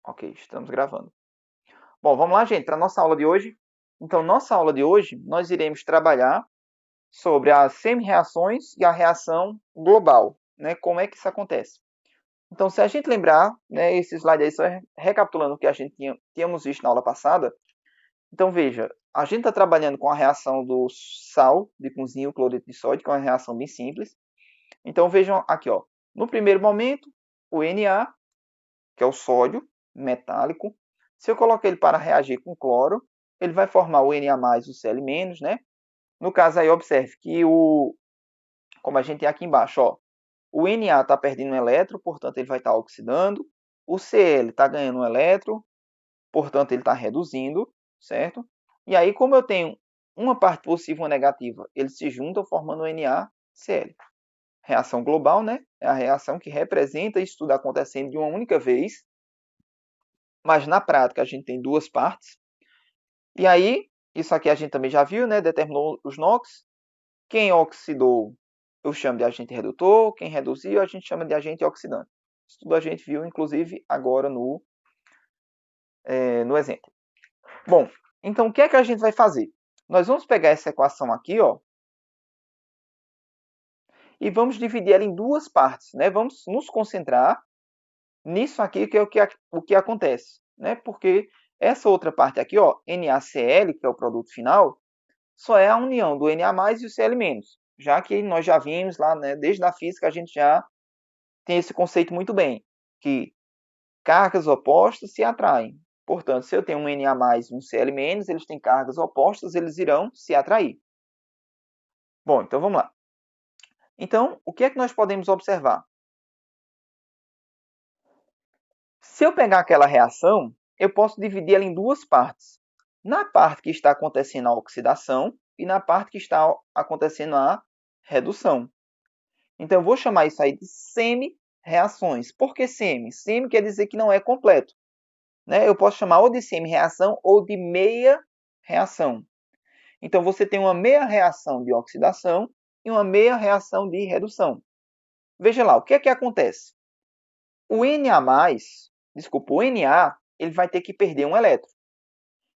Ok, estamos gravando. Bom, vamos lá, gente, para a nossa aula de hoje. Então, nossa aula de hoje, nós iremos trabalhar sobre as semi-reações e a reação global, né? Como é que isso acontece? Então, se a gente lembrar, né, esse slide aí só recapitulando o que a gente tínhamos visto na aula passada. Então, veja, a gente está trabalhando com a reação do sal de cozinha, o cloreto de sódio, que é uma reação bem simples. Então, vejam aqui, ó. No primeiro momento, o Na, que é o sódio metálico. Se eu colocar ele para reagir com cloro, ele vai formar o Na+, o Cl-, né? No caso aí, observe que como a gente tem aqui embaixo, ó, o Na está perdendo um elétron, portanto ele vai estar oxidando. O Cl está ganhando um elétron, portanto ele está reduzindo, certo? E aí, como eu tenho uma parte positiva e uma negativa, eles se juntam formando o NaCl. Reação global, né? É a reação que representa isso tudo acontecendo de uma única vez, mas na prática a gente tem duas partes. E aí, isso aqui a gente também já viu, né? Determinou os NOx. Quem oxidou, eu chamo de agente redutor. Quem reduziu, a gente chama de agente oxidante. Isso tudo a gente viu, inclusive, agora no exemplo. Bom, então o que é que a gente vai fazer? Nós vamos pegar essa equação aqui, ó, e vamos dividir ela em duas partes, né? Vamos nos concentrar nisso aqui, que é o que acontece, né? Porque essa outra parte aqui, ó, NaCl, que é o produto final, só é a união do Na+ e o Cl-, já que nós já vimos lá, né, desde a física, a gente já tem esse conceito muito bem, que cargas opostas se atraem. Portanto, se eu tenho um Na+ e um Cl-, eles têm cargas opostas, eles irão se atrair. Bom, então vamos lá. Então, o que é que nós podemos observar? Se eu pegar aquela reação, eu posso dividir ela em duas partes. Na parte que está acontecendo a oxidação e na parte que está acontecendo a redução. Então, eu vou chamar isso aí de semi-reações. Por que semi? Semi quer dizer que não é completo, né? Eu posso chamar ou de semi-reação ou de meia-reação. Então, você tem uma meia-reação de oxidação e uma meia-reação de redução. Veja lá, o que é que acontece? O o Na, ele vai ter que perder um elétron.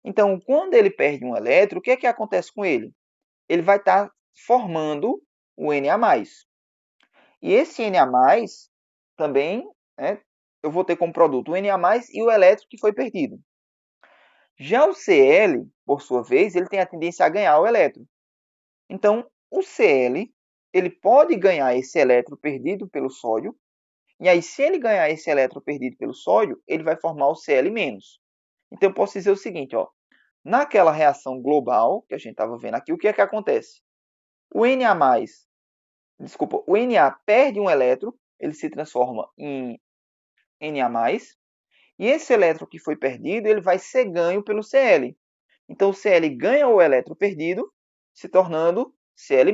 Então, quando ele perde um elétron, o que é que acontece com ele? Ele vai estar formando o Na+. E esse Na+, também, né, eu vou ter como produto o Na+, e o elétron que foi perdido. Já o Cl, por sua vez, ele tem a tendência a ganhar o elétron. Então, o Cl, ele pode ganhar esse elétron perdido pelo sódio, e aí, se ele ganhar esse elétron perdido pelo sódio, ele vai formar o Cl-. Então, eu posso dizer o seguinte, ó, naquela reação global que a gente estava vendo aqui, o que é que acontece? O o Na perde um elétron, ele se transforma em Na+, e esse elétron que foi perdido, ele vai ser ganho pelo Cl. Então, o Cl ganha o elétron perdido, se tornando Cl-.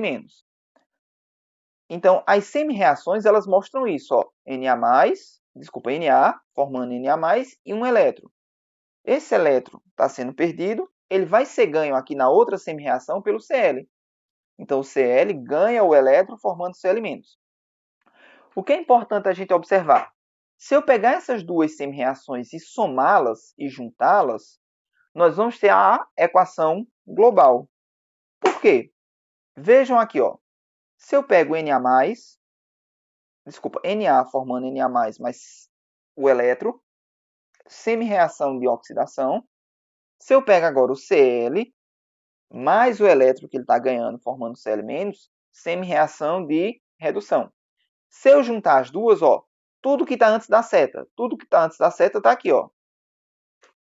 Então, as semi-reações, elas mostram isso, ó, Na formando Na+, e um elétron. Esse elétron está sendo perdido, ele vai ser ganho aqui na outra semi-reação pelo Cl. Então, o Cl ganha o elétron formando Cl-. O que é importante a gente observar? Se eu pegar essas duas semi-reações e somá-las e juntá-las, nós vamos ter a equação global. Por quê? Vejam aqui, ó. Se eu pego Na formando Na+, mais o elétron, semi-reação de oxidação. Se eu pego agora o Cl, mais o elétron que ele está ganhando, formando Cl-, semi-reação de redução. Se eu juntar as duas, ó, tudo que está antes da seta está aqui, ó.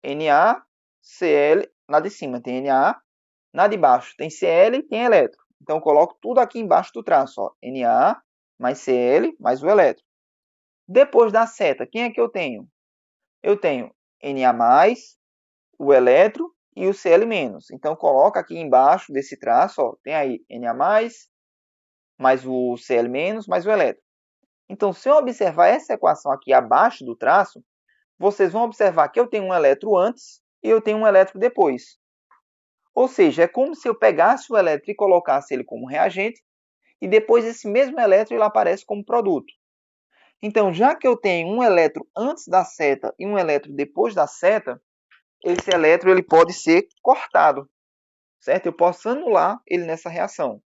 NaCl, na de cima tem Na, na de baixo tem Cl e tem elétron. Então, eu coloco tudo aqui embaixo do traço, ó. Na mais Cl mais o elétron. Depois da seta, quem é que eu tenho? Eu tenho Na+, o elétron e o Cl-. Então, coloca aqui embaixo desse traço, ó, tem aí Na+, mais o Cl-, mais o elétron. Então, se eu observar essa equação aqui abaixo do traço, vocês vão observar que eu tenho um elétron antes e eu tenho um elétron depois. Ou seja, é como se eu pegasse o elétron e colocasse ele como reagente, e depois esse mesmo elétron ele aparece como produto. Então, já que eu tenho um elétron antes da seta e um elétron depois da seta, esse elétron ele pode ser cortado, certo? Eu posso anular ele nessa reação.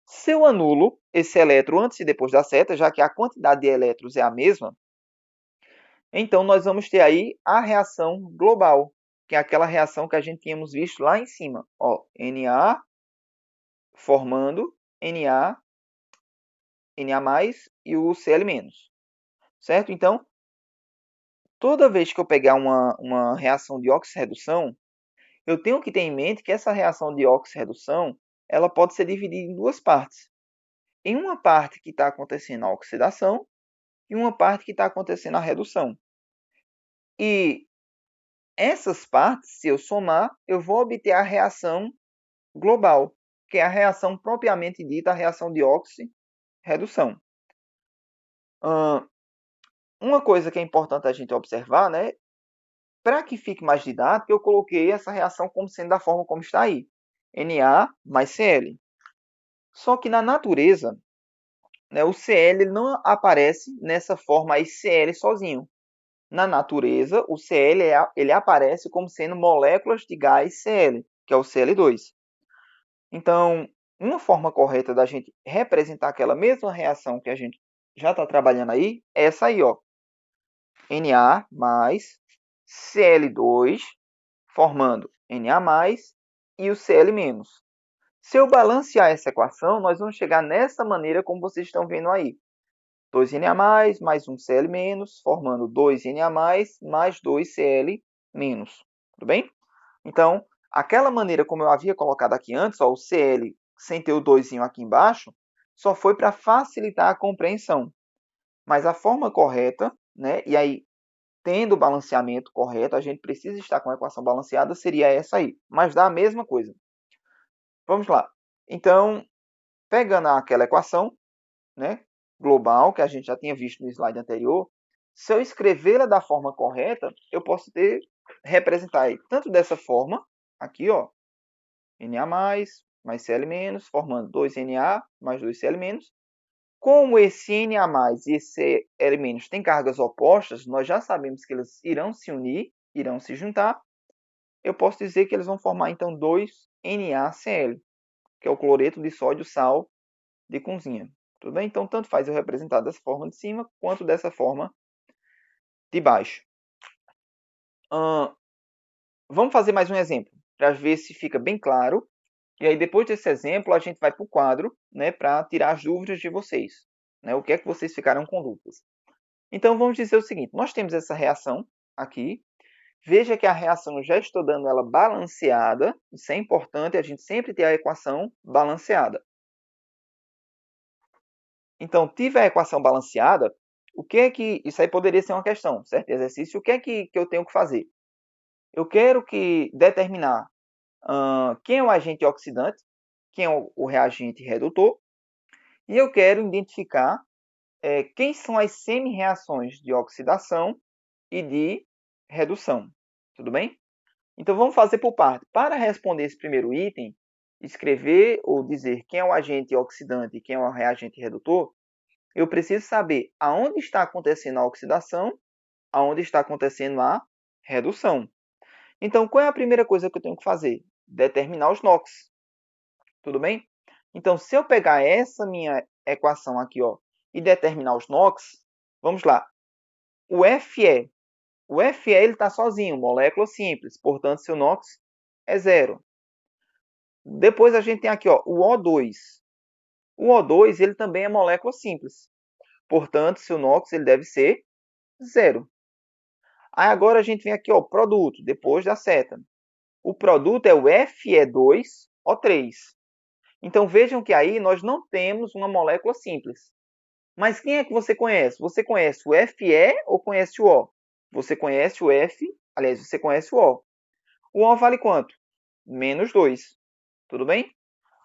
Se eu anulo esse elétron antes e depois da seta, já que a quantidade de elétrons é a mesma, então nós vamos ter aí a reação global, que é aquela reação que a gente tínhamos visto lá em cima. Ó, Na formando Na, Na+, e o Cl-, certo? Então, toda vez que eu pegar uma reação de oxirredução, eu tenho que ter em mente que essa reação de oxirredução ela pode ser dividida em duas partes. Em uma parte que está acontecendo a oxidação e uma parte que está acontecendo a redução. E essas partes, se eu somar, eu vou obter a reação global, que é a reação propriamente dita, a reação de oxirredução. Uma coisa que é importante a gente observar, né? Para que fique mais didático, eu coloquei essa reação como sendo da forma como está aí. Na mais Cl. Só que na natureza, né, o Cl ele não aparece nessa forma aí Cl sozinho. Na natureza, o Cl ele aparece como sendo moléculas de gás Cl, que é o Cl2. Então, uma forma correta da gente representar aquela mesma reação que a gente já está trabalhando aí é essa aí, ó. Na mais Cl2, formando Na+, e o Cl-. Se eu balancear essa equação, nós vamos chegar nessa maneira como vocês estão vendo aí. 2Na+, mais um Cl-, formando 2Na+, mais 2Cl-. Tudo bem? Então, aquela maneira como eu havia colocado aqui antes, ó, o Cl sem ter o 2 aqui embaixo, só foi para facilitar a compreensão. Mas a forma correta, né, e aí, tendo o balanceamento correto, a gente precisa estar com a equação balanceada, seria essa aí. Mas dá a mesma coisa. Vamos lá. Então, pegando aquela equação, né, global, que a gente já tinha visto no slide anterior, se eu escrevê-la da forma correta, eu posso representar aí, tanto dessa forma, aqui, ó, Na+, mais Cl-, formando 2Na mais 2Cl-. Como esse Na+, e esse Cl- têm cargas opostas, nós já sabemos que eles irão se unir, irão se juntar. Eu posso dizer que eles vão formar, então, 2NaCl, que é o cloreto de sódio sal de cozinha. Tudo bem? Então, tanto faz eu representar dessa forma de cima, quanto dessa forma de baixo. Vamos fazer mais um exemplo, para ver se fica bem claro. E aí, depois desse exemplo, a gente vai para o quadro, né, para tirar as dúvidas de vocês. Né, o que é que vocês ficaram com dúvidas? Então, vamos dizer o seguinte. Nós temos essa reação aqui. Veja que a reação, eu já estou dando ela balanceada. Isso é importante, a gente sempre ter a equação balanceada. Então, tive a equação balanceada, o que é que... Isso aí poderia ser uma questão, certo? Exercício, o que é que eu tenho que fazer? Eu quero determinar quem é o agente oxidante, quem é o reagente redutor, e eu quero identificar quem são as semi-reações de oxidação e de redução. Tudo bem? Então, vamos fazer por parte. Para responder esse primeiro item, escrever ou dizer quem é o agente oxidante e quem é o reagente redutor, eu preciso saber aonde está acontecendo a oxidação, aonde está acontecendo a redução. Então, qual é a primeira coisa que eu tenho que fazer? Determinar os NOx. Tudo bem? Então, se eu pegar essa minha equação aqui, ó, e determinar os NOx, vamos lá. O Fe está sozinho, molécula simples, portanto, seu NOx é zero. Depois a gente tem aqui, ó, o O2. O O2 ele também é molécula simples, portanto, seu NOx ele deve ser zero. Aí agora a gente vem aqui, ó, produto, depois da seta. O produto é o Fe2O3. Então vejam que aí nós não temos uma molécula simples. Mas quem é que você conhece? Você conhece o Fe ou conhece o O? Você conhece o F, aliás, você conhece o O. O O vale quanto? -2. Tudo bem?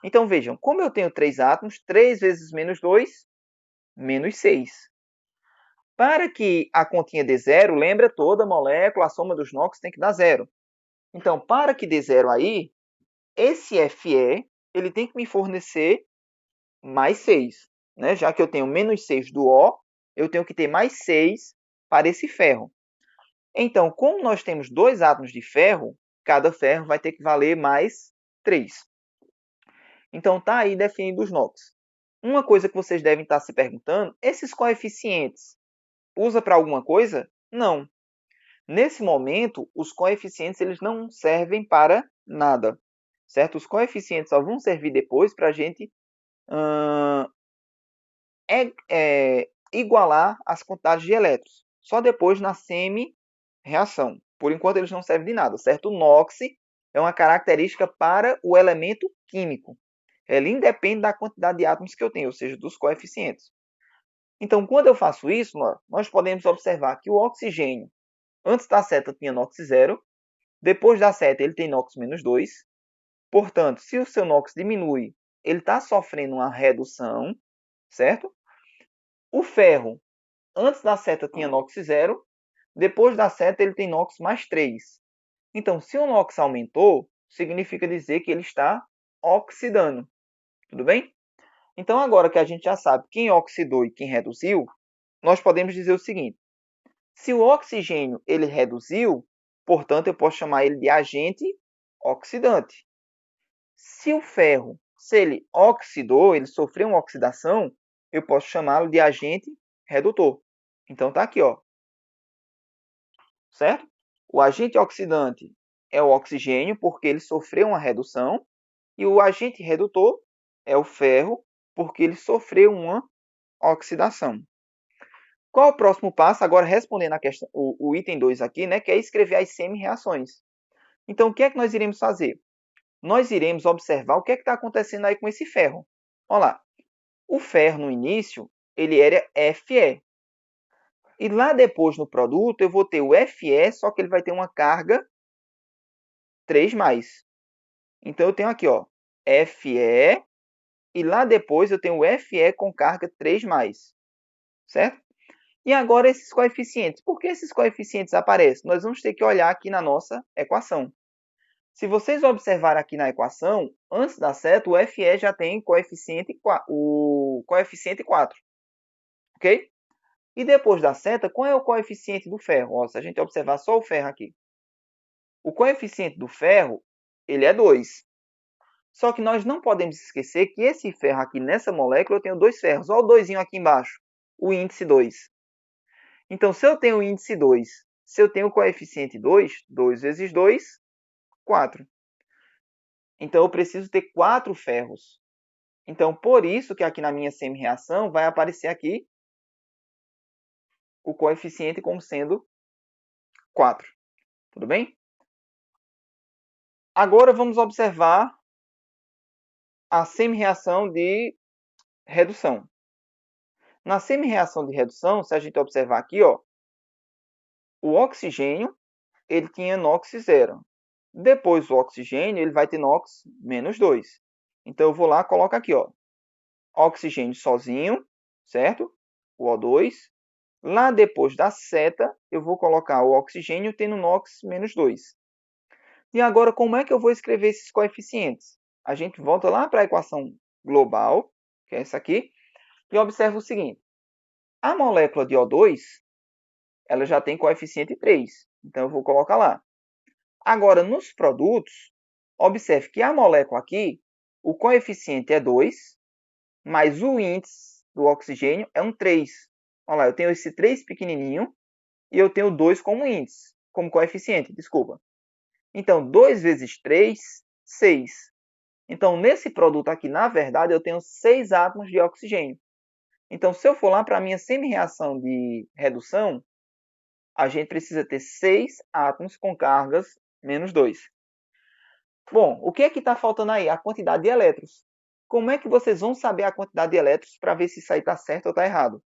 Então vejam, como eu tenho 3 átomos, 3 vezes -2, -6. Para que a continha dê zero, lembra toda molécula, a soma dos NOx tem que dar zero. Então, para que dê zero aí, esse Fe ele tem que me fornecer mais 6. Né? Já que eu tenho -6 do O, eu tenho que ter mais 6 para esse ferro. Então, como nós temos 2 átomos de ferro, cada ferro vai ter que valer mais 3. Então, está aí definido os NOx. Uma coisa que vocês devem estar se perguntando, esses coeficientes, usa para alguma coisa? Não. Nesse momento, os coeficientes eles não servem para nada, certo? Os coeficientes só vão servir depois para a gente igualar as quantidades de elétrons. Só depois na semi-reação. Por enquanto, eles não servem de nada, certo? O NOx é uma característica para o elemento químico. Ele independe da quantidade de átomos que eu tenho, ou seja, dos coeficientes. Então, quando eu faço isso, nós podemos observar que o oxigênio, antes da seta, tinha NOx 0, depois da seta, ele tem NOx menos 2. Portanto, se o seu NOx diminui, ele está sofrendo uma redução, certo? O ferro, antes da seta, tinha NOx 0, depois da seta, ele tem NOx mais 3. Então, se o NOx aumentou, significa dizer que ele está oxidando. Tudo bem? Então, agora que a gente já sabe quem oxidou e quem reduziu, nós podemos dizer o seguinte: se o oxigênio ele reduziu, portanto, eu posso chamar ele de agente oxidante. Se o ferro, se ele oxidou, ele sofreu uma oxidação, eu posso chamá-lo de agente redutor. Então, está aqui, ó, certo? O agente oxidante é o oxigênio, porque ele sofreu uma redução, e o agente redutor é o ferro, porque ele sofreu uma oxidação. Qual o próximo passo? Agora, respondendo a questão, o item 2 aqui, né, que é escrever as semi-reações. Então, o que é que nós iremos fazer? Nós iremos observar o que é que está acontecendo aí com esse ferro. Olha lá, o ferro, no início, ele era Fe. E lá depois, no produto, eu vou ter o Fe, só que ele vai ter uma carga 3+. Então, eu tenho aqui, ó, Fe, e lá depois eu tenho o Fe com carga 3+. Certo? E agora esses coeficientes. Por que esses coeficientes aparecem? Nós vamos ter que olhar aqui na nossa equação. Se vocês observarem aqui na equação, antes da seta, o Fe já tem o coeficiente 4. Ok? E depois da seta, qual é o coeficiente do ferro? Ó, se a gente observar só o ferro aqui. O coeficiente do ferro, ele é 2. Só que nós não podemos esquecer que esse ferro aqui, nessa molécula, eu tenho 2 ferros. Olha o 2 aqui embaixo, o índice 2. Então, se eu tenho o índice 2, se eu tenho o coeficiente 2, 2 vezes 2, 4. Então, eu preciso ter 4 ferros. Então, por isso que aqui na minha semi-reação vai aparecer aqui o coeficiente como sendo 4. Tudo bem? Agora, vamos observar a semi-reação de redução. Na semi-reação de redução, se a gente observar aqui, ó, o oxigênio ele tinha NOx 0. Depois o oxigênio ele vai ter NOx menos 2. Então, eu vou lá e coloco aqui, ó, oxigênio sozinho, certo? O O2. Lá depois da seta, eu vou colocar o oxigênio tendo NOx menos 2. E agora, como é que eu vou escrever esses coeficientes? A gente volta lá para a equação global, que é essa aqui, e observa o seguinte. A molécula de O2, ela já tem coeficiente 3. Então, eu vou colocar lá. Agora, nos produtos, observe que a molécula aqui, o coeficiente é 2, mas o índice do oxigênio é um 3. Olha lá, eu tenho esse 3 pequenininho e eu tenho 2 como índice, como coeficiente, desculpa. Então, 2 vezes 3, 6. Então, nesse produto aqui, na verdade, eu tenho 6 átomos de oxigênio. Então, se eu for lá para a minha semi-reação de redução, a gente precisa ter 6 átomos com cargas menos 2. Bom, o que é que está faltando aí? A quantidade de elétrons. Como é que vocês vão saber a quantidade de elétrons para ver se isso aí está certo ou está errado?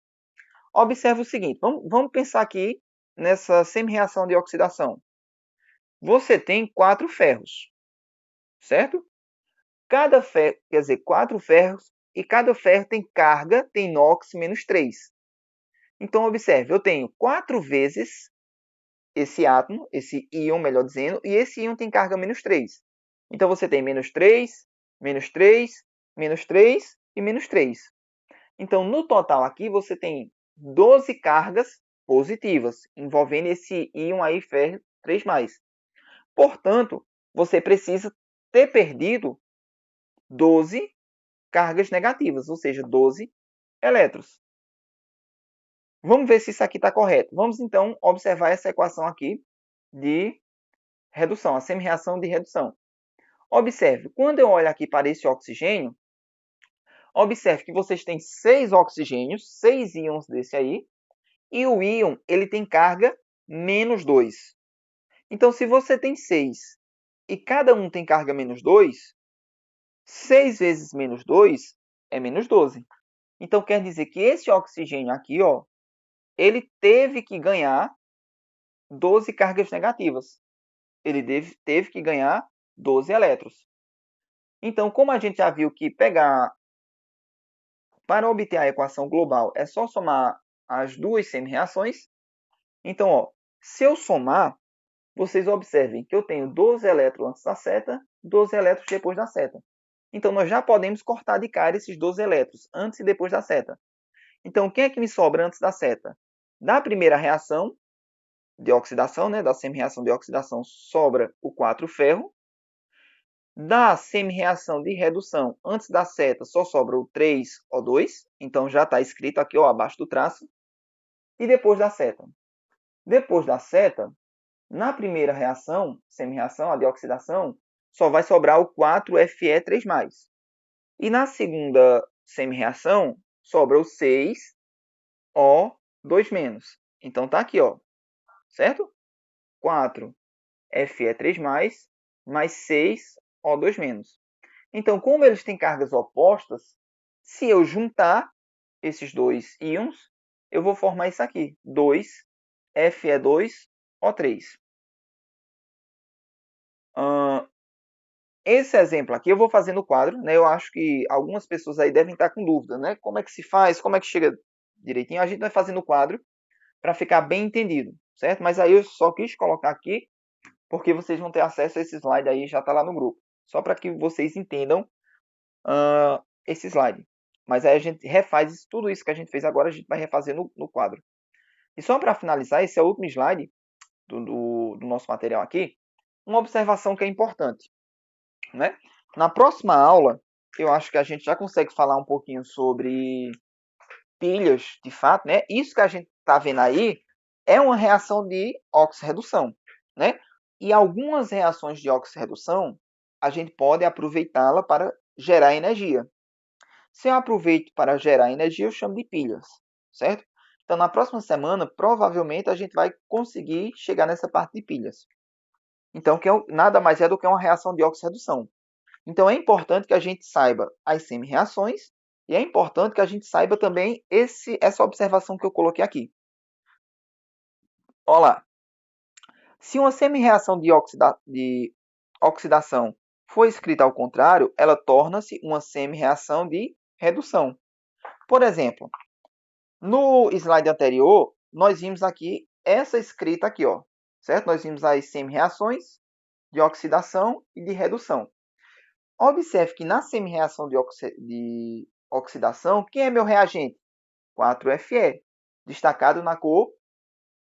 Observe o seguinte, vamos pensar aqui nessa semi-reação de oxidação. Você tem 4 ferros, certo? Cada ferro, quer dizer, 4 ferros, e cada ferro tem carga, tem NOx menos 3. Então, observe, eu tenho 4 vezes esse átomo, esse íon, melhor dizendo, e esse íon tem carga menos 3. Então, você tem menos 3, menos 3, menos 3 e menos 3. Então, no total aqui, você tem 12 cargas positivas, envolvendo esse íon aí ferro 3+. Portanto, você precisa ter perdido 12 cargas negativas, ou seja, 12 elétrons. Vamos ver se isso aqui está correto. Vamos, então, observar essa equação aqui de redução, a semi-reação de redução. Observe, quando eu olho aqui para esse oxigênio, observe que vocês têm 6 oxigênios, 6 íons desse aí, e o íon ele tem carga -2. Então, se você tem 6 e cada um tem carga -2, 6 vezes -2 é -12. Então, quer dizer que esse oxigênio aqui, ó, ele teve que ganhar 12 cargas negativas. Ele teve que ganhar 12 elétrons. Então, como a gente já viu que para obter a equação global é só somar as duas semi-reações, então, ó, se eu somar, vocês observem que eu tenho 12 elétrons antes da seta, 12 elétrons depois da seta. Então, nós já podemos cortar de cara esses 12 elétrons antes e depois da seta. Então, quem é que me sobra antes da seta? Da primeira reação de oxidação, né, da semi-reação de oxidação, sobra o 4 ferro. Da semi-reação de redução, antes da seta, só sobra o 3O2. Então, já está escrito aqui, ó, abaixo do traço. E depois da seta? Depois da seta, na primeira reação, semi-reação, a de oxidação, só vai sobrar o 4Fe3+. E na segunda semi-reação, sobra o 6O2-. Então, tá aqui, ó, certo? 4Fe3+, mais 6O2-. Então, como eles têm cargas opostas, se eu juntar esses dois íons, eu vou formar isso aqui, 2Fe2O3. Esse exemplo aqui eu vou fazer no quadro, né? Eu acho que algumas pessoas aí devem estar com dúvida, né? Como é que se faz, como é que chega direitinho? A gente vai fazer no quadro para ficar bem entendido, certo? Mas aí eu só quis colocar aqui porque vocês vão ter acesso a esse slide aí, já está lá no grupo. Só para que vocês entendam esse slide. Mas aí a gente refaz tudo isso que a gente fez agora, a gente vai refazer no quadro. E só para finalizar, esse é o último slide do nosso material aqui, uma observação que é importante, né? Na próxima aula, eu acho que a gente já consegue falar um pouquinho sobre pilhas, de fato, né? Isso que a gente está vendo aí é uma reação de oxirredução, né? E algumas reações de oxirredução, a gente pode aproveitá-la para gerar energia. Se eu aproveito para gerar energia, eu chamo de pilhas, certo? Então, na próxima semana, provavelmente, a gente vai conseguir chegar nessa parte de pilhas. Então, que nada mais é do que uma reação de oxirredução. Então, é importante que a gente saiba as semi-reações e é importante que a gente saiba também essa observação que eu coloquei aqui. Olha lá. Se uma semi-reação de oxidação for escrita ao contrário, ela torna-se uma semi-reação de redução. Por exemplo, no slide anterior, nós vimos aqui essa escrita aqui, ó, certo? Nós vimos as semi-reações de oxidação e de redução. Observe que na semi-reação de oxidação, quem é meu reagente? 4Fe, destacado na cor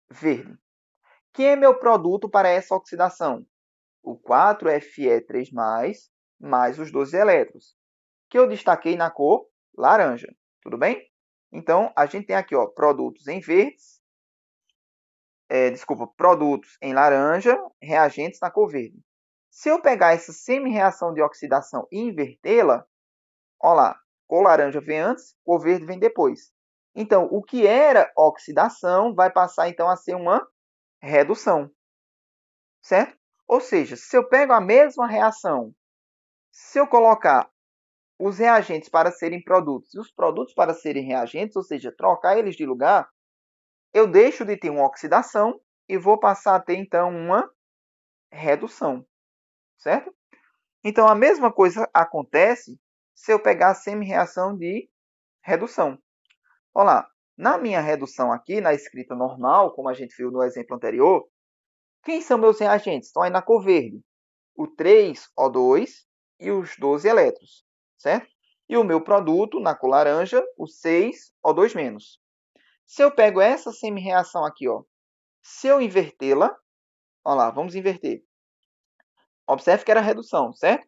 verde. Quem é meu produto para essa oxidação? O 4Fe3+, mais os 12 elétrons, que eu destaquei na cor laranja. Tudo bem? Então, a gente tem aqui, ó, produtos em verdes, produtos em laranja, reagentes na cor verde. Se eu pegar essa semi-reação de oxidação e invertê-la, olha lá, cor laranja vem antes, cor verde vem depois. Então, o que era oxidação vai passar então a ser uma redução, certo? Ou seja, se eu pego a mesma reação, se eu colocar os reagentes para serem produtos e os produtos para serem reagentes, ou seja, trocar eles de lugar, eu deixo de ter uma oxidação e vou passar a ter, então, uma redução, certo? Então, a mesma coisa acontece se eu pegar a semi-reação de redução. Olha lá, na minha redução aqui, na escrita normal, como a gente viu no exemplo anterior, quem são meus reagentes? Estão aí na cor verde. O 3O2 e os 12 elétrons, certo? E o meu produto, na cor laranja, o 6O2-. Se eu pego essa semi-reação aqui, ó, se eu invertê-la, ó lá, vamos inverter. Observe que era redução, certo?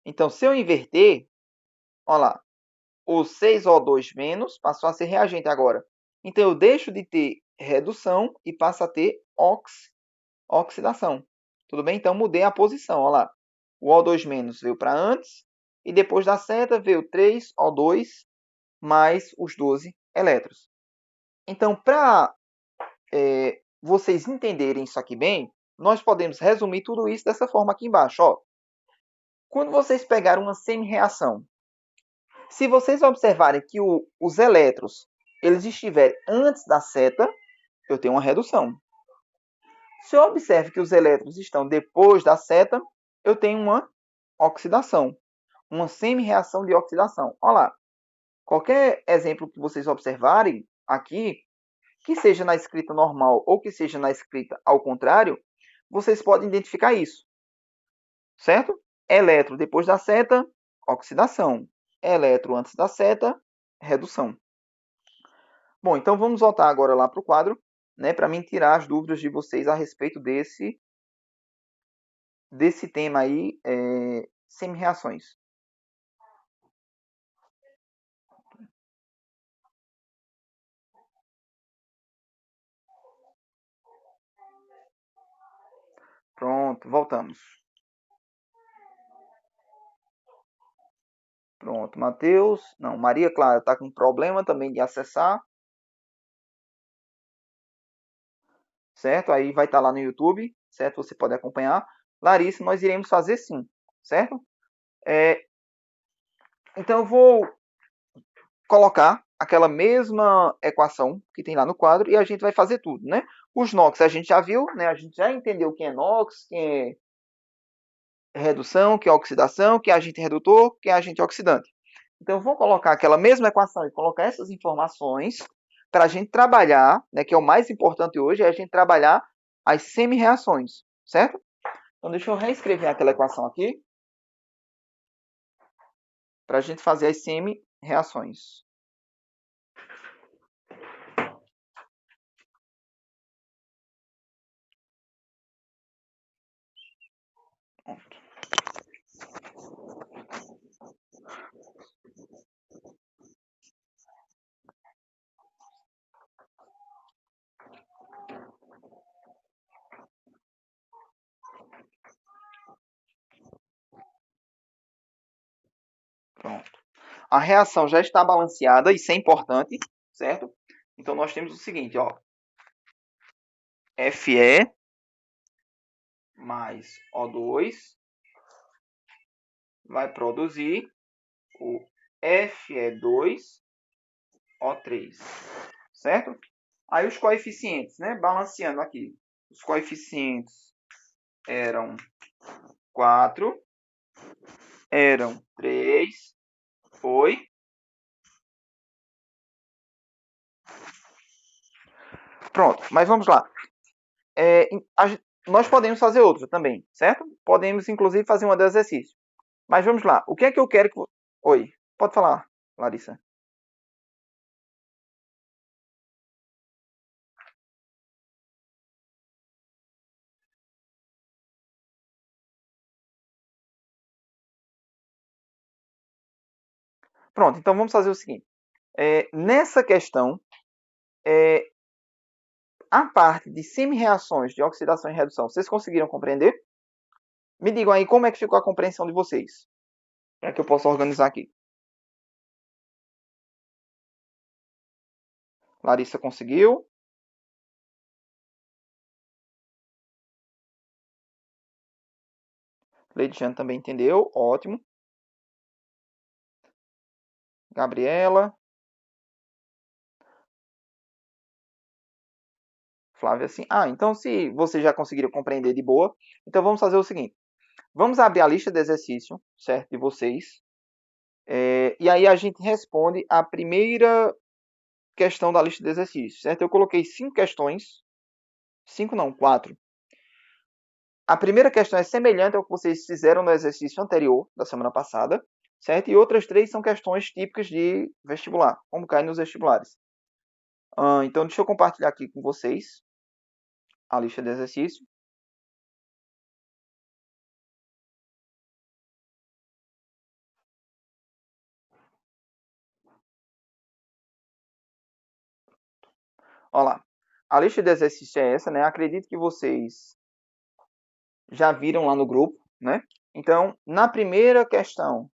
Então, se eu inverter, ó lá, o 6O2 menos passou a ser reagente agora. Então, eu deixo de ter redução e passo a ter oxidação. Tudo bem? Então, mudei a posição. Olha lá. O O2 menos veio para antes. E depois da seta veio 3O2 mais os 12 elétrons. Então, para vocês entenderem isso aqui bem, nós podemos resumir tudo isso dessa forma aqui embaixo. Ó. Quando vocês pegaram uma semi-reação, se vocês observarem que os elétrons eles estiverem antes da seta, eu tenho uma redução. Se eu observo que os elétrons estão depois da seta, eu tenho uma oxidação, uma semi-reação de oxidação. Olha lá, qualquer exemplo que vocês observarem aqui, que seja na escrita normal ou que seja na escrita ao contrário, vocês podem identificar isso, certo? Eletro depois da seta, oxidação. Eletro antes da seta, redução. Bom, então vamos voltar agora lá para o quadro, né, para mim tirar as dúvidas de vocês a respeito desse tema aí, semi-reações. Pronto, voltamos. Pronto, Matheus. Não, Maria Clara está com problema também de acessar. Certo? Aí vai estar lá no YouTube, certo? Você pode acompanhar. Larissa, nós iremos fazer sim, certo? Então eu vou colocar aquela mesma equação que tem lá no quadro e a gente vai fazer tudo, né? Os NOx a gente já viu, né? A gente já entendeu quem é NOx, quem é redução, quem é oxidação, quem é agente redutor, quem é agente oxidante. Então, eu vou colocar aquela mesma equação e colocar essas informações para a gente trabalhar, né, que é o mais importante hoje, é a gente trabalhar as semi-reações, certo? Então, deixa eu reescrever aquela equação aqui para a gente fazer as semi-reações. Pronto. A reação já está balanceada, isso é importante, certo? Então, nós temos o seguinte, ó. Fe mais O2 vai produzir o Fe2O3, certo? Aí os coeficientes, né? Balanceando aqui. Os coeficientes eram 4, eram 3, foi. Pronto, mas vamos lá. Nós podemos fazer outra também, certo? Podemos, inclusive, fazer uma de exercício. Mas vamos lá. O que é que eu quero que... Oi, pode falar, Larissa. Pronto, então vamos fazer o seguinte. Nessa questão, a parte de semi-reações de oxidação e redução, vocês conseguiram compreender? Me digam aí como é que ficou a compreensão de vocês, para que eu possa organizar aqui. Larissa conseguiu. Leidiane também entendeu. Ótimo. Gabriela. Flávia, sim. Ah, então se vocês já conseguiram compreender de boa, então vamos fazer o seguinte. Vamos abrir a lista de exercício, certo? De vocês. E aí a gente responde a primeira questão da lista de exercícios, certo? Eu coloquei 5 questões. 5 não, 4. A primeira questão é semelhante ao que vocês fizeram no exercício anterior, da semana passada, certo? E outras 3 são questões típicas de vestibular, como cai nos vestibulares. Então, deixa eu compartilhar aqui com vocês a lista de exercício. Olha lá. A lista de exercício é essa, né? Acredito que vocês já viram lá no grupo, né? Então, na primeira questão,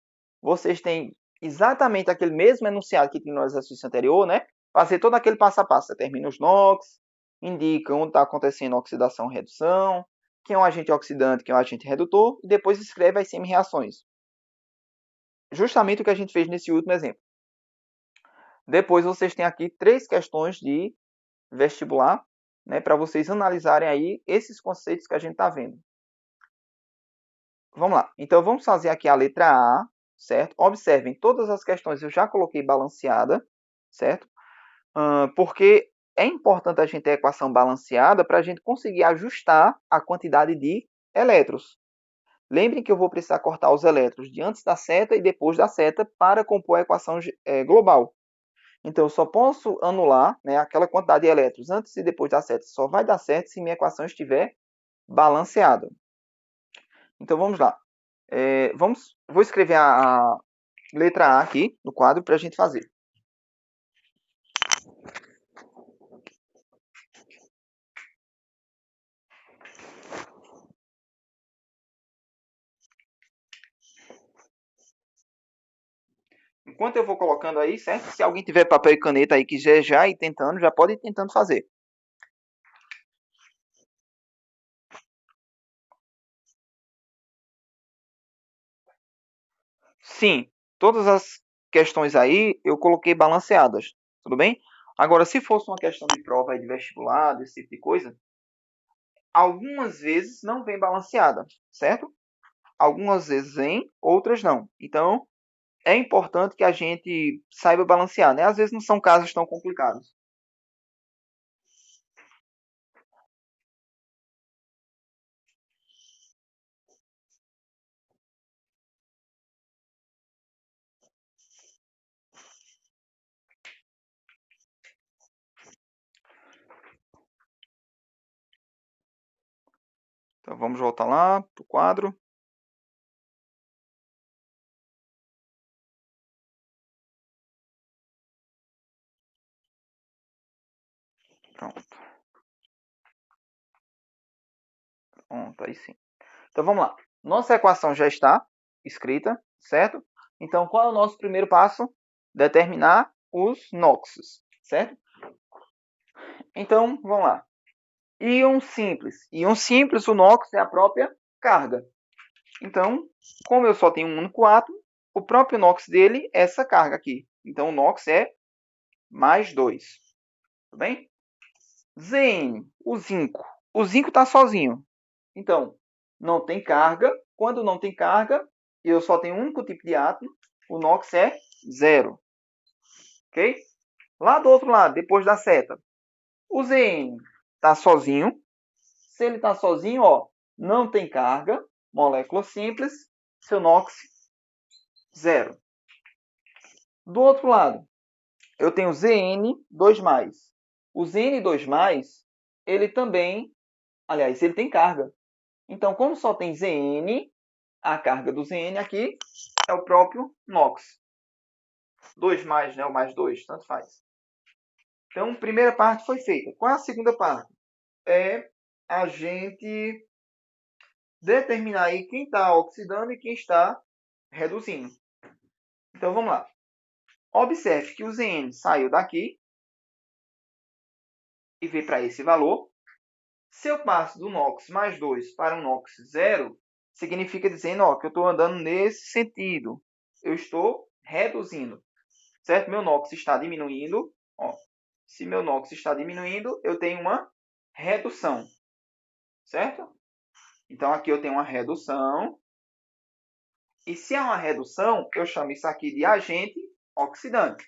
vocês têm exatamente aquele mesmo enunciado que tinha no exercício anterior, né? Fazer todo aquele passo a passo. Determina os NOx, indica onde está acontecendo a oxidação e redução, quem é o agente oxidante, quem é o agente redutor, e depois escreve as semi-reações. Justamente o que a gente fez nesse último exemplo. Depois vocês têm aqui 3 questões de vestibular, né, para vocês analisarem aí esses conceitos que a gente está vendo. Vamos lá. Então, vamos fazer aqui a letra A, certo? Observem, todas as questões eu já coloquei balanceada, certo? Porque é importante a gente ter a equação balanceada para a gente conseguir ajustar a quantidade de elétrons. Lembrem que eu vou precisar cortar os elétrons de antes da seta e depois da seta para compor a equação global. Então, eu só posso anular, né, aquela quantidade de elétrons antes e depois da seta. Só vai dar certo se minha equação estiver balanceada. Então, vamos lá. Vou escrever a letra A aqui no quadro para a gente fazer. Enquanto eu vou colocando aí, certo? Se alguém tiver papel e caneta aí que já ir tentando, já pode ir tentando fazer. Sim, todas as questões aí eu coloquei balanceadas, tudo bem? Agora, se fosse uma questão de prova aí de vestibular, desse tipo de coisa, algumas vezes não vem balanceada, certo? Algumas vezes vem, outras não. Então, é importante que a gente saiba balancear, né? Às vezes não são casos tão complicados. Então, vamos voltar lá para o quadro. Pronto. Pronto, aí sim. Então, vamos lá. Nossa equação já está escrita, certo? Então, qual é o nosso primeiro passo? Determinar os NOxes, certo? Então, vamos lá. Íon simples. Íon simples, o NOx é a própria carga. Então, como eu só tenho um único átomo, o próprio NOx dele é essa carga aqui. Então, o NOx é mais 2. Tudo bem? Zn, o zinco. O zinco está sozinho. Então, não tem carga. Quando não tem carga, e eu só tenho um único tipo de átomo, o NOx é zero. Ok? Lá do outro lado, depois da seta, o Zn está sozinho. Se ele está sozinho, ó, não tem carga, molécula simples, seu NOx zero. Do outro lado, eu tenho Zn2+. O Zn2+, ele também, aliás, ele tem carga. Então, como só tem Zn, a carga do Zn aqui é o próprio NOx. 2 mais, né? O mais 2, tanto faz. Então, a primeira parte foi feita. Qual é a segunda parte? É a gente determinar aí quem está oxidando e quem está reduzindo. Então, vamos lá. Observe que o Zn saiu daqui e veio para esse valor. Se eu passo do NOx mais 2 para um NOx zero, significa dizendo ó, que eu estou andando nesse sentido. Eu estou reduzindo. Certo? Meu NOx está diminuindo. Ó, se meu NOx está diminuindo, eu tenho uma redução. Certo? Então, aqui eu tenho uma redução. E se é uma redução, eu chamo isso aqui de agente oxidante.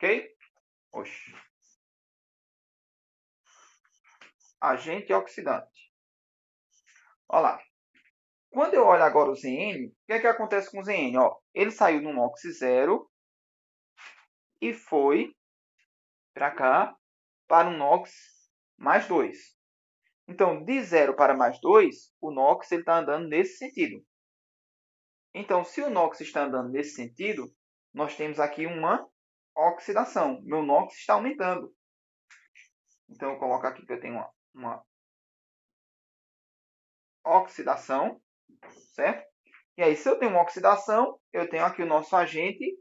Ok? Oxe. Agente oxidante. Olha lá. Quando eu olho agora o Zn, o que é que acontece com o Zn? Ó, ele saiu no NOx 0 e foi para cá, para um NOx mais 2. Então, de 0 para mais 2, o NOx está andando nesse sentido. Então, se o NOx está andando nesse sentido, nós temos aqui uma oxidação. Meu NOx está aumentando. Então, eu coloco aqui que eu tenho uma oxidação, certo? E aí, se eu tenho uma oxidação, eu tenho aqui o nosso agente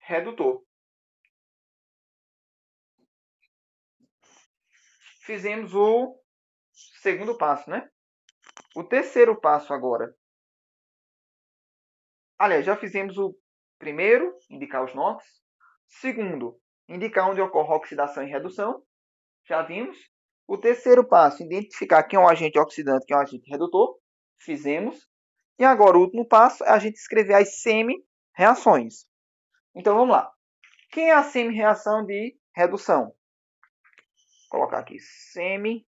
redutor. Fizemos o segundo passo, né? O terceiro passo agora. Aliás, já fizemos o primeiro, indicar os NOx. Segundo, indicar onde ocorre oxidação e redução. Já vimos. O terceiro passo, identificar quem é o agente oxidante e quem é o agente redutor. Fizemos. E agora, o último passo é a gente escrever as semi-reações. Então, vamos lá. Quem é a semi-reação de redução? Vou colocar aqui semi-read.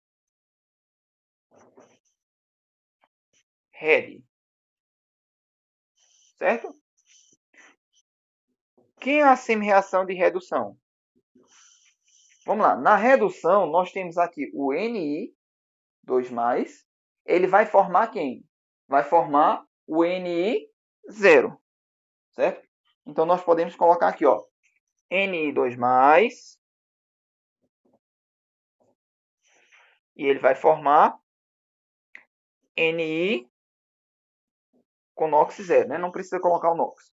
Certo? Quem é a semi-reação de redução? Vamos lá. Na redução, nós temos aqui o Ni2+. Ele vai formar quem? Vai formar o Ni0. Certo? Então, nós podemos colocar aqui, ó, Ni2+. E ele vai formar Ni com NOx 0. Né? Não precisa colocar o NOx.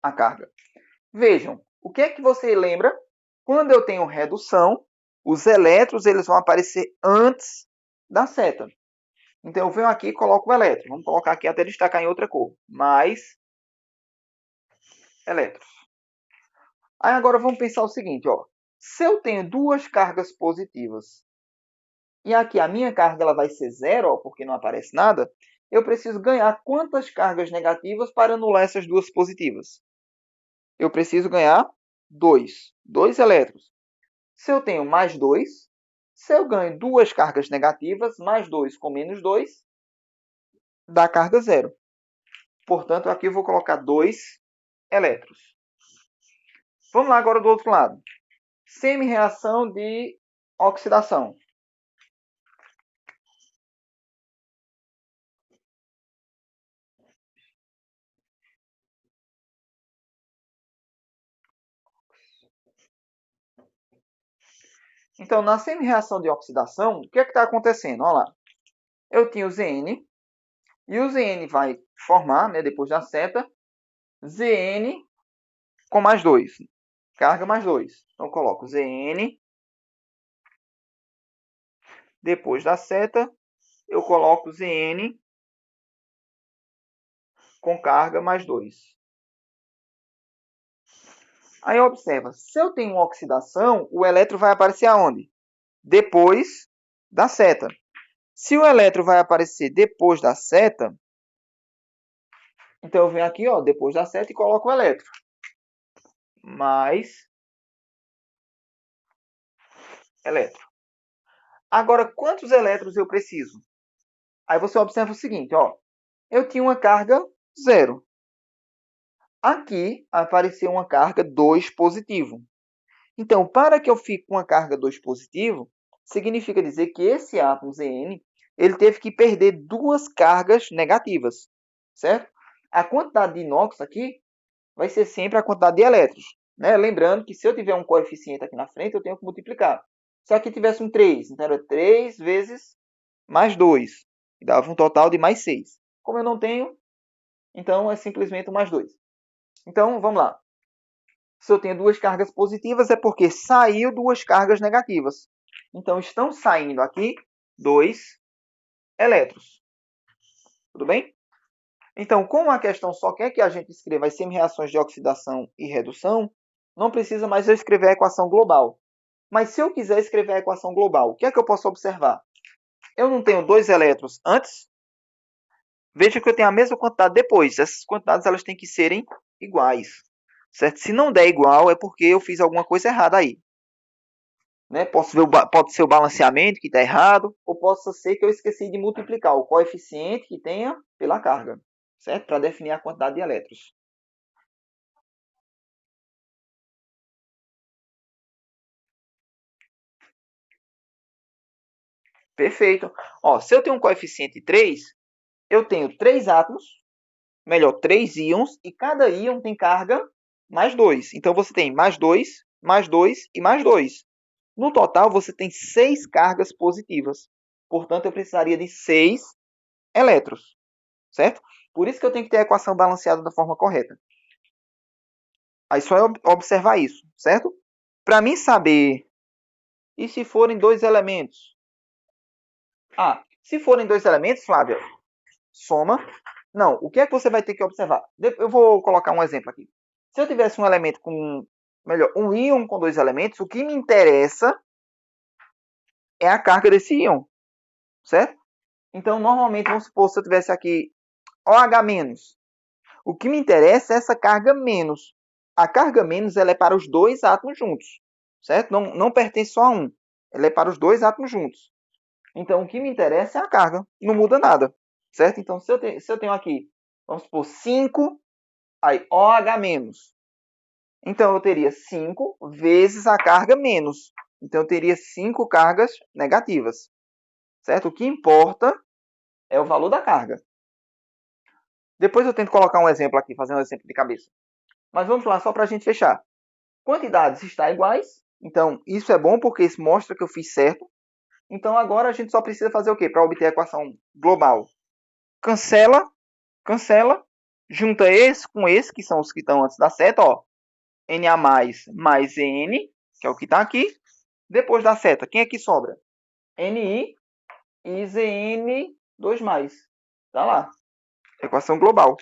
A carga. Vejam, o que é que você lembra? Quando eu tenho redução, os elétrons eles vão aparecer antes da seta. Então, eu venho aqui e coloco o elétron. Vamos colocar aqui até destacar em outra cor. Mais elétrons. Aí agora vamos pensar o seguinte, ó. Se eu tenho duas cargas positivas e aqui a minha carga ela vai ser zero, ó, porque não aparece nada, eu preciso ganhar quantas cargas negativas para anular essas duas positivas? Eu preciso ganhar 2. 2 elétrons. Se eu tenho mais 2, se eu ganho duas cargas negativas, mais 2 com menos 2, dá carga zero. Portanto, aqui eu vou colocar 2 elétrons. Vamos lá agora do outro lado. Semi-reação de oxidação. Então, na semi-reação de oxidação, o que é que está acontecendo? Olha lá. Eu tinha o Zn, e o Zn vai formar, né, depois da seta, Zn com mais 2. Carga mais 2. Então, eu coloco Zn. Depois da seta, eu coloco Zn com carga mais 2. Aí observa, se eu tenho uma oxidação, o elétron vai aparecer aonde? Depois da seta. Se o elétron vai aparecer depois da seta, então eu venho aqui, ó, depois da seta e coloco o elétron. Mais elétron. Agora, quantos elétrons eu preciso? Aí você observa o seguinte, ó. Eu tinha uma carga 0. Aqui apareceu uma carga 2 positivo. Então, para que eu fique com uma carga 2 positivo, significa dizer que esse átomo Zn ele teve que perder duas cargas negativas, certo? A quantidade de inox aqui vai ser sempre a quantidade de elétrons. Né? Lembrando que se eu tiver um coeficiente aqui na frente, eu tenho que multiplicar. Se aqui tivesse um 3, então era 3 vezes mais 2, que dava um total de mais 6. Como eu não tenho, então é simplesmente mais 2. Então, vamos lá. Se eu tenho duas cargas positivas, é porque saiu duas cargas negativas. Então, estão saindo aqui 2 elétrons. Tudo bem? Então, como a questão só quer que a gente escreva as semi-reações de oxidação e redução, não precisa mais eu escrever a equação global. Mas se eu quiser escrever a equação global, o que é que eu posso observar? Eu não tenho 2 elétrons antes? Veja que eu tenho a mesma quantidade depois. Essas quantidades elas têm que serem iguais. Certo? Se não der igual, é porque eu fiz alguma coisa errada aí. Né? Pode ser o balanceamento que está errado, ou possa ser que eu esqueci de multiplicar o coeficiente que tenha pela carga, certo? Para definir a quantidade de elétrons. Perfeito. Ó, se eu tenho um coeficiente 3, eu tenho 3 átomos, melhor, 3 íons, e cada íon tem carga mais 2. Então você tem mais 2, mais 2 e mais 2. No total, você tem 6 cargas positivas. Portanto, eu precisaria de 6 elétrons, certo? Por isso que eu tenho que ter a equação balanceada da forma correta. Aí só eu observar isso, certo? Para mim saber, e se forem dois elementos? Ah, se forem dois elementos, Flávia, soma. Não, o que é que você vai ter que observar? Eu vou colocar um exemplo aqui. Se eu tivesse um elemento com, melhor, um íon com dois elementos, o que me interessa é a carga desse íon, certo? Então, normalmente, vamos supor, se eu tivesse aqui OH-, o que me interessa é essa carga menos. A carga menos ela é para os dois átomos juntos, certo? Não pertence só a um. Ela é para os dois átomos juntos. Então, o que me interessa é a carga. Não muda nada, certo? Então, se eu tenho aqui, vamos supor, 5, aí OH-. Então, eu teria 5 vezes a carga menos. Então, eu teria 5 cargas negativas, certo? O que importa é o valor da carga. Depois eu tento colocar um exemplo aqui, fazendo um exemplo de cabeça. Mas vamos lá, só para a gente fechar. Quantidades estão iguais. Então, isso é bom porque isso mostra que eu fiz certo. Então, agora a gente só precisa fazer o quê? Para obter a equação global. Cancela, cancela. Junta esse com esse, que são os que estão antes da seta. Ó. Na mais N, que é o que está aqui. Depois da seta, quem é que sobra? Ni e Zn2+. Tá lá. Equação global.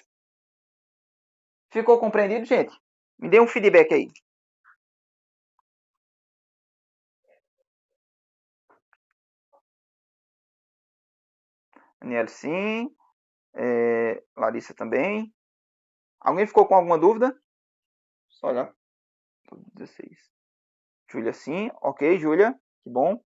Ficou compreendido, gente? Me dê um feedback aí. Daniel, sim. Larissa também. Alguém ficou com alguma dúvida? Só olhar. 16. Júlia, sim. Ok, Júlia. Que bom.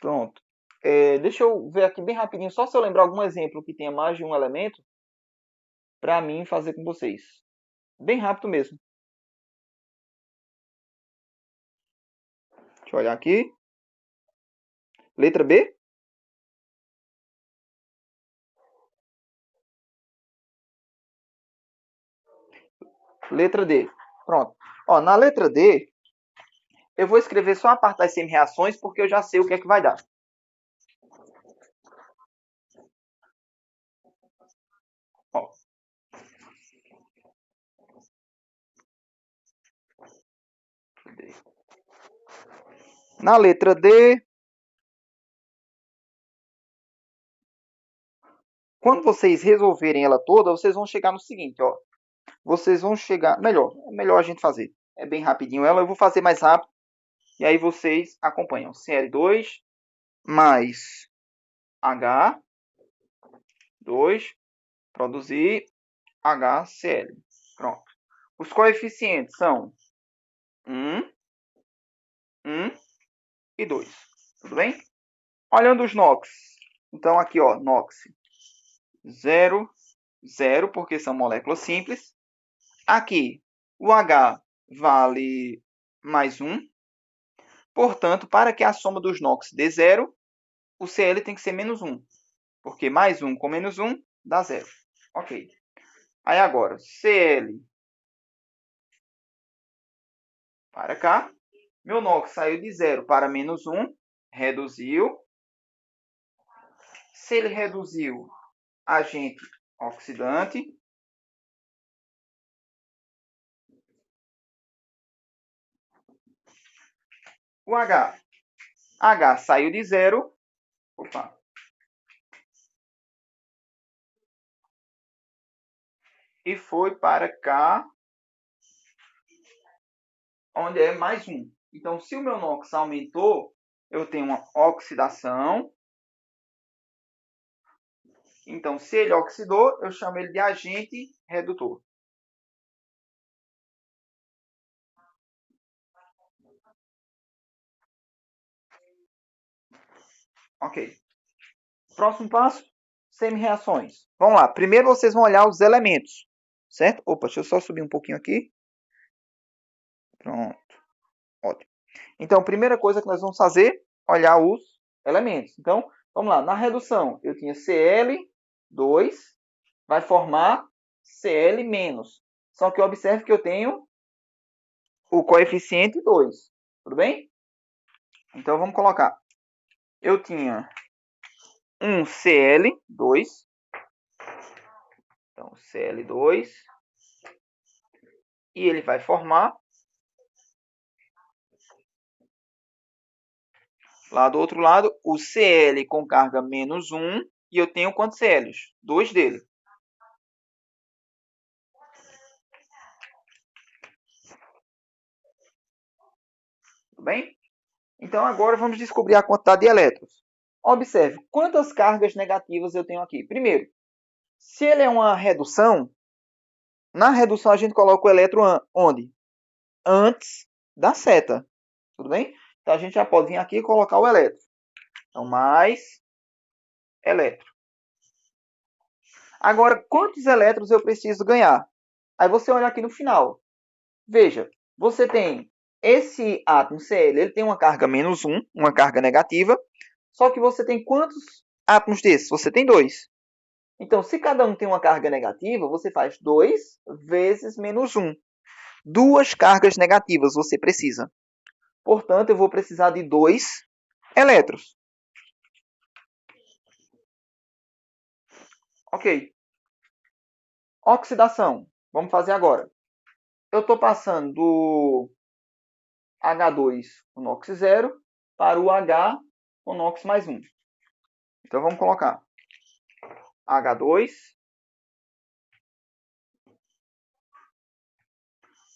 Pronto. Deixa eu ver aqui bem rapidinho, só se eu lembrar algum exemplo que tenha mais de um elemento, para mim fazer com vocês. Bem rápido mesmo. Deixa eu olhar aqui. Letra B? Letra D. Pronto. Ó, na letra D, eu vou escrever só a parte das semi-reações, porque eu já sei o que é que vai dar. Ó. Na letra D, quando vocês resolverem ela toda, vocês vão chegar no seguinte, ó. Vocês vão chegar... é melhor a gente fazer. É bem rapidinho ela, eu vou fazer mais rápido. E aí vocês acompanham. Cl2 mais H2 produzir HCl. Pronto. Os coeficientes são 1, 1 e 2. Tudo bem? Olhando os NOx. Então aqui, ó, NOx 0, 0, porque são moléculas simples. Aqui, o H vale mais 1. Portanto, para que a soma dos NOx dê 0, o Cl tem que ser menos 1. Porque mais 1 com menos 1 dá 0. Ok. Aí agora, Cl para cá. Meu NOx saiu de 0 para menos 1. Reduziu. Se ele reduziu, agente oxidante. O H. H saiu de 0. Opa. E foi para cá, onde é mais 1. Então, se o meu NOx aumentou, eu tenho uma oxidação. Então, se ele oxidou, eu chamo ele de agente redutor. Ok. Próximo passo, semi-reações. Vamos lá. Primeiro vocês vão olhar os elementos, certo? Opa, deixa eu só subir um pouquinho aqui. Pronto. Ótimo. Então, a primeira coisa que nós vamos fazer, olhar os elementos. Então, vamos lá. Na redução, eu tinha Cl2, vai formar Cl-. Só que observe que eu tenho o coeficiente 2. Tudo bem? Então, vamos colocar. Eu tinha um Cl2. Então, Cl2. E ele vai formar, lá do outro lado, o Cl com carga -1. E eu tenho quantos Cl's? 2 dele. Tudo bem? Então, agora vamos descobrir a quantidade de elétrons. Observe, quantas cargas negativas eu tenho aqui? Primeiro, se ele é uma redução, na redução a gente coloca o elétron onde? Antes da seta. Tudo bem? Então, a gente já pode vir aqui e colocar o elétron. Então, mais elétron. Agora, quantos elétrons eu preciso ganhar? Aí você olha aqui no final. Veja, você tem esse átomo Cl, ele tem uma carga -1, uma carga negativa. Só que você tem quantos átomos desses? Você tem 2. Então, se cada um tem uma carga negativa, você faz 2 vezes -1. 2 cargas negativas você precisa. Portanto, eu vou precisar de 2 elétrons. Ok. Oxidação. Vamos fazer agora. Eu estou passando do H2 com NOx 0 para o H com NOx mais 1. Então, vamos colocar H2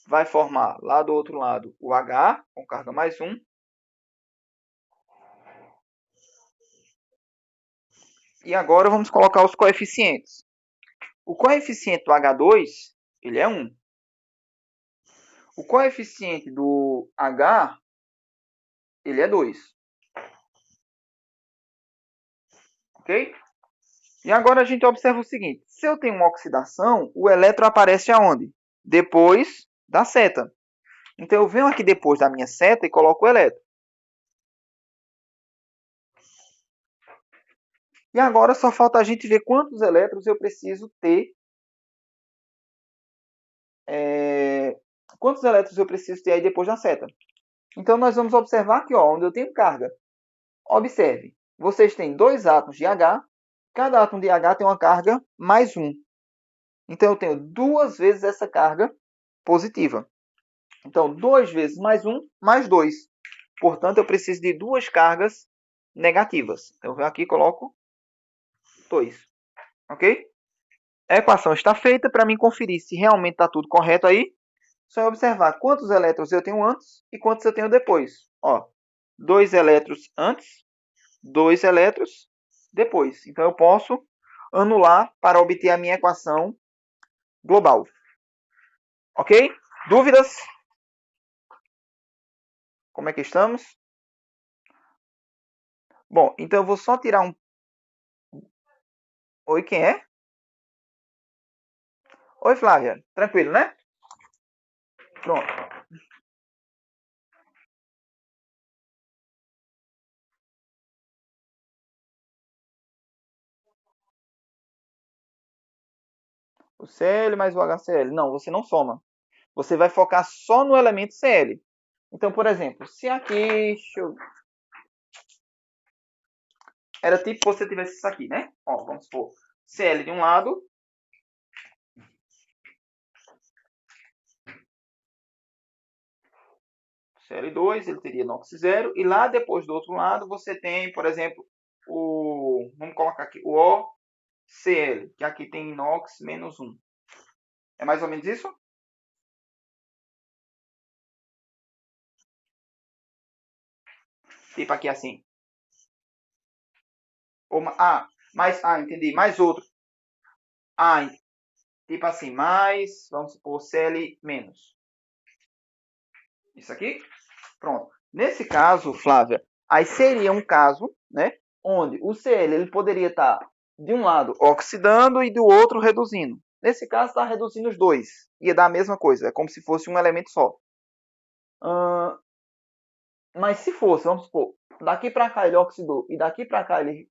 vai formar lá do outro lado o H com carga mais 1. E agora vamos colocar os coeficientes. O coeficiente do H2, ele é 1. O coeficiente do H, ele é 2. Ok? E agora a gente observa o seguinte. Se eu tenho uma oxidação, o elétron aparece aonde? Depois da seta. Então eu venho aqui depois da minha seta e coloco o elétron. E agora só falta a gente ver quantos elétrons eu preciso ter. Quantos elétrons eu preciso ter aí depois da seta. Então nós vamos observar aqui, ó, onde eu tenho carga. Observe, vocês têm 2 átomos de H. Cada átomo de H tem uma carga mais 1. Então eu tenho 2 vezes essa carga positiva. Então 2 vezes mais 1, mais 2. Portanto, eu preciso de 2 cargas negativas. Então eu venho aqui e coloco 2. Ok? A equação está feita. Para mim conferir se realmente está tudo correto aí, só é observar quantos elétrons eu tenho antes e quantos eu tenho depois. Ó, 2 elétrons antes, 2 elétrons depois. Então eu posso anular para obter a minha equação global. Ok? Dúvidas? Como é que estamos? Bom, então eu vou só tirar um... Oi, quem é? Oi, Flávia. Tranquilo, né? Pronto. O Cl mais o HCl. Não, você não soma. Você vai focar só no elemento Cl. Então, por exemplo, se aqui... Era tipo você tivesse isso aqui, né? Ó, vamos supor. Cl de um lado. Cl2, ele teria NOx 0. E lá depois do outro lado você tem, por exemplo, o... Vamos colocar aqui, o OCl, que aqui tem NOx menos 1. É mais ou menos isso? Tipo aqui assim. Entendi. Mais outro. Ah, tipo assim, mais, vamos supor, Cl menos. Isso aqui? Pronto. Nesse caso, Flávia, aí seria um caso, né, onde o Cl ele poderia estar de um lado oxidando e do outro reduzindo. Nesse caso, está reduzindo os dois. Ia dar a mesma coisa, é como se fosse um elemento só. Mas se fosse, vamos supor, daqui para cá ele oxidou e daqui para cá ele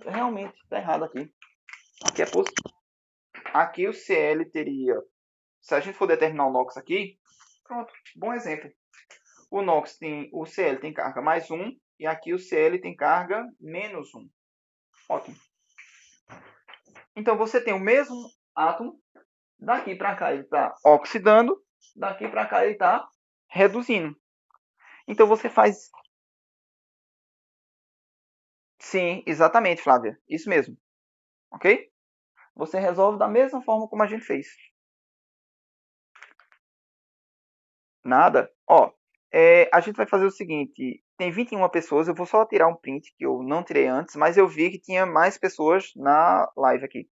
realmente está errado aqui. Aqui é positivo. Aqui o Cl teria, se a gente for determinar o NOx aqui, pronto, bom exemplo. O NOx tem, o Cl tem carga mais 1 e aqui o Cl tem carga menos 1. Ótimo. Então você tem o mesmo átomo, daqui para cá ele está oxidando, daqui para cá ele está reduzindo. Então você faz. Sim, exatamente, Flávia. Isso mesmo. Ok? Você resolve da mesma forma como a gente fez. Nada. Ó, a gente vai fazer o seguinte. Tem 21 pessoas. Eu vou só tirar um print que eu não tirei antes, mas eu vi que tinha mais pessoas na live aqui.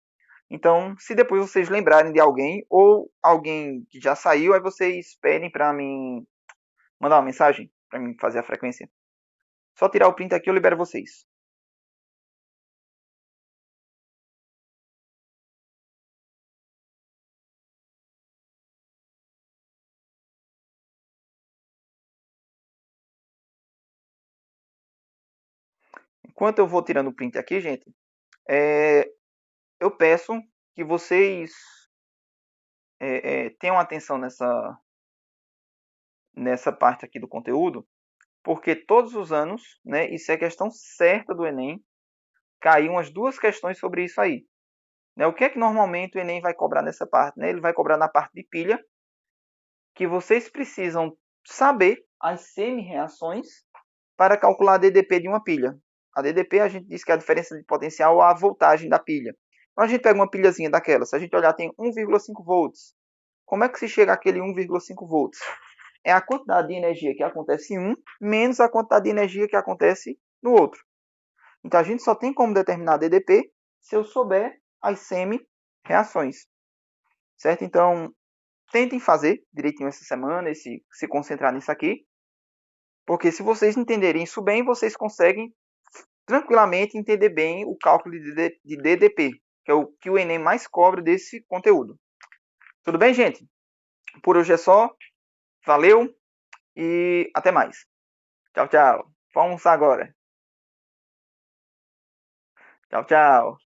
Então, se depois vocês lembrarem de alguém ou alguém que já saiu, aí vocês pedem para mim mandar uma mensagem para mim fazer a frequência. Só tirar o print aqui eu libero vocês. Enquanto eu vou tirando o print aqui, gente, eu peço que vocês tenham atenção nessa parte aqui do conteúdo, porque todos os anos, né, isso é questão certa do Enem, caiu umas duas questões sobre isso aí. Né? O que é que normalmente o Enem vai cobrar nessa parte? Né? Ele vai cobrar na parte de pilha, que vocês precisam saber as semi-reações para calcular a DDP de uma pilha. A DDP a gente diz que é a diferença de potencial à voltagem da pilha. Então a gente pega uma pilhazinha daquela, se a gente olhar tem 1,5 volts. Como é que se chega àquele 1,5 volts? É a quantidade de energia que acontece em um menos a quantidade de energia que acontece no outro. Então a gente só tem como determinar DDP se eu souber as semi-reações. Certo? Então, tentem fazer direitinho essa semana, se concentrar nisso aqui. Porque se vocês entenderem isso bem, vocês conseguem tranquilamente entender bem o cálculo de DDP, que é o que o Enem mais cobra desse conteúdo. Tudo bem, gente? Por hoje é só. Valeu e até mais. Tchau, tchau. Vamos almoçar agora. Tchau, tchau.